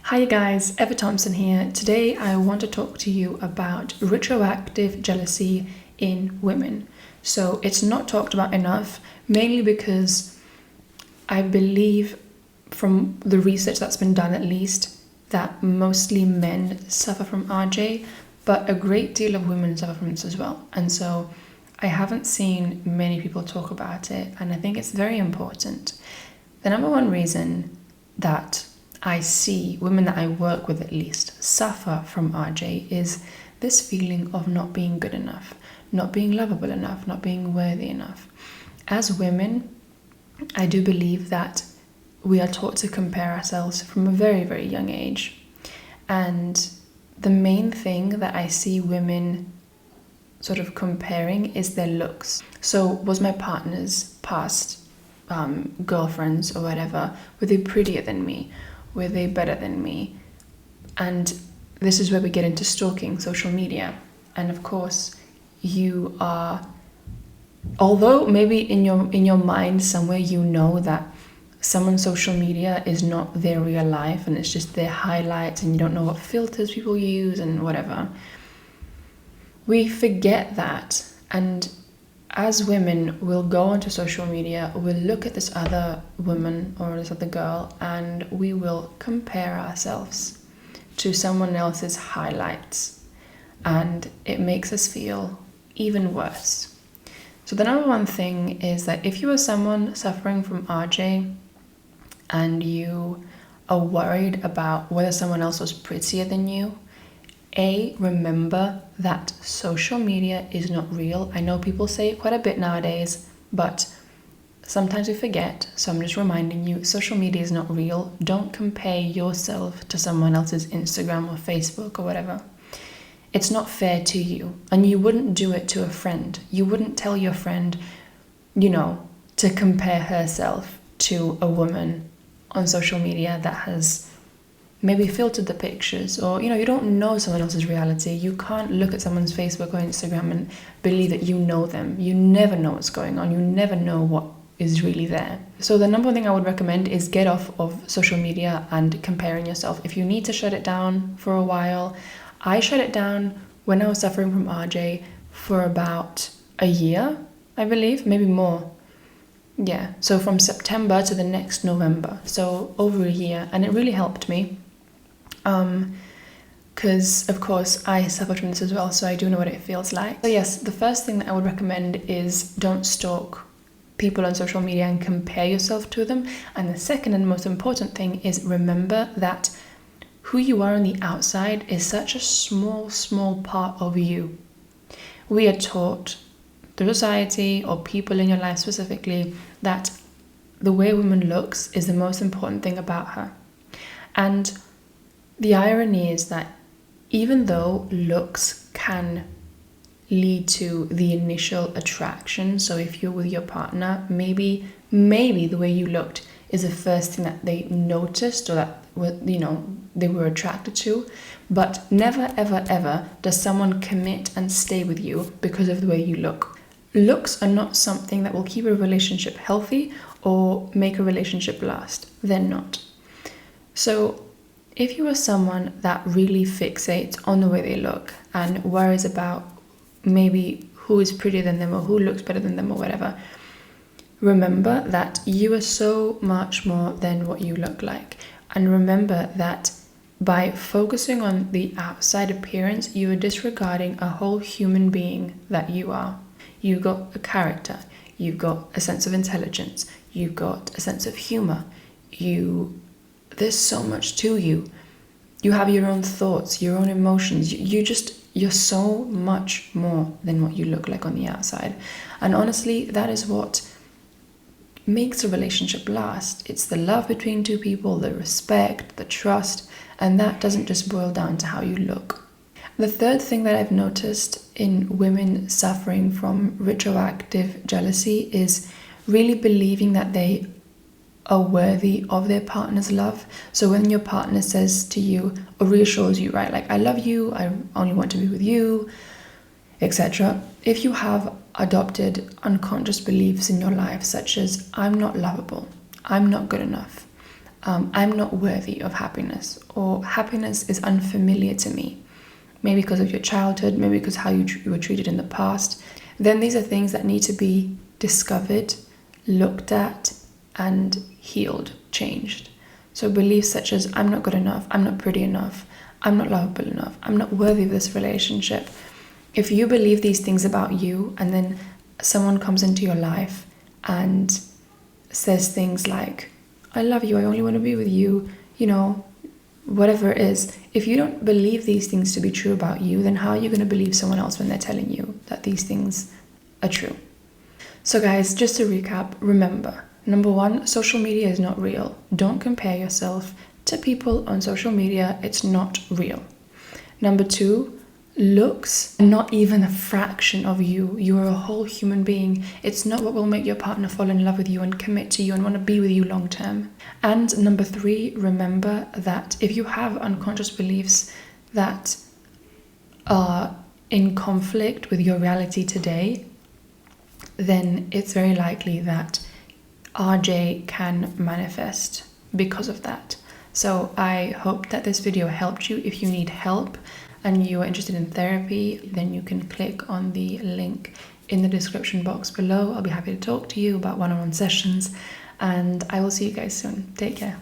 Hi guys, Eva Thompson here. Today I want to talk to you about retroactive jealousy in women. So it's not talked about enough, mainly because I believe from the research that's been done at least, that mostly men suffer from RJ, but a great deal of women suffer from this as well. And so I haven't seen many people talk about it, and I think it's very important. The number one reason that I see women that I work with at least suffer from RJ is this feeling of not being good enough, not being lovable enough, not being worthy enough. As women, I do believe that we are taught to compare ourselves from a very, very young age. And the main thing that I see women sort of comparing is their looks. So was my partner's past girlfriends or whatever, were they prettier than me? Were they better than me? And this is where we get into stalking social media. And of course, you are, although maybe in your mind somewhere you know that someone's social media is not their real life and it's just their highlights and you don't know what filters people use and whatever, we forget that. And as women, we'll go onto social media, we'll look at this other woman or this other girl, and we will compare ourselves to someone else's highlights. And it makes us feel even worse. So the number one thing is that if you are someone suffering from RJ and you are worried about whether someone else was prettier than you, remember that social media is not real. I know people say it quite a bit nowadays, but sometimes we forget. So I'm just reminding you, social media is not real. Don't compare yourself to someone else's Instagram or Facebook or whatever. It's not fair to you. And you wouldn't do it to a friend. You wouldn't tell your friend, to compare herself to a woman on social media that has maybe filtered the pictures, or you don't know someone else's reality. You can't look at someone's Facebook or Instagram and believe that you know them. You never know what's going on. You never know what is really there. So the number one thing I would recommend is get off of social media and comparing yourself. If you need to shut it down for a while, I shut it down when I was suffering from RJ for about a year, I believe, maybe more. Yeah, so from September to the next November, so over a year, and it really helped me. Because of course I suffered from this as well, so I do know what it feels like. So yes, the first thing that I would recommend is don't stalk people on social media and compare yourself to them. And the second and most important thing is remember that who you are on the outside is such a small part of you. We are taught through society or people in your life specifically that the way a woman looks is the most important thing about her. And the irony is that even though looks can lead to the initial attraction, so if you're with your partner, maybe the way you looked is the first thing that they noticed or that they were attracted to, but never ever does someone commit and stay with you because of the way you look. Looks are not something that will keep a relationship healthy or make a relationship last. They're not. So if you are someone that really fixates on the way they look and worries about maybe who is prettier than them or who looks better than them or whatever, remember that you are so much more than what you look like. And remember that by focusing on the outside appearance, you are disregarding a whole human being that you are. You've got a character, you've got a sense of intelligence, you've got a sense of humor, there's so much to you. You have your own thoughts, your own emotions. You're so much more than what you look like on the outside. And honestly, that is what makes a relationship last. It's the love between two people, the respect, the trust, and that doesn't just boil down to how you look. The third thing that I've noticed in women suffering from retroactive jealousy is really believing that they are worthy of their partner's love. So when your partner says to you or reassures you, right, like I love you, I only want to be with you, etc. If you have adopted unconscious beliefs in your life such as I'm not lovable, I'm not good enough, I'm not worthy of happiness, or happiness is unfamiliar to me, maybe because of your childhood, maybe because how you were treated in the past, then these are things that need to be discovered, looked at, and healed, changed. So beliefs such as I'm not good enough, I'm not pretty enough, I'm not lovable enough, I'm not worthy of this relationship. If you believe these things about you, and then someone comes into your life and says things like, I love you, I only want to be with you, whatever it is, if you don't believe these things to be true about you, then how are you going to believe someone else when they're telling you that these things are true? So guys, just to recap, remember, number one, social media is not real. Don't compare yourself to people on social media. It's not real. Number two, looks are not even a fraction of you. You are a whole human being. It's not what will make your partner fall in love with you and commit to you and want to be with you long term. And number three, remember that if you have unconscious beliefs that are in conflict with your reality today, then it's very likely that RJ can manifest because of that. So I hope that this video helped you. If you need help and you are interested in therapy, then you can click on the link in the description box below. I'll be happy to talk to you about one-on-one sessions, and I will see you guys soon. Take care.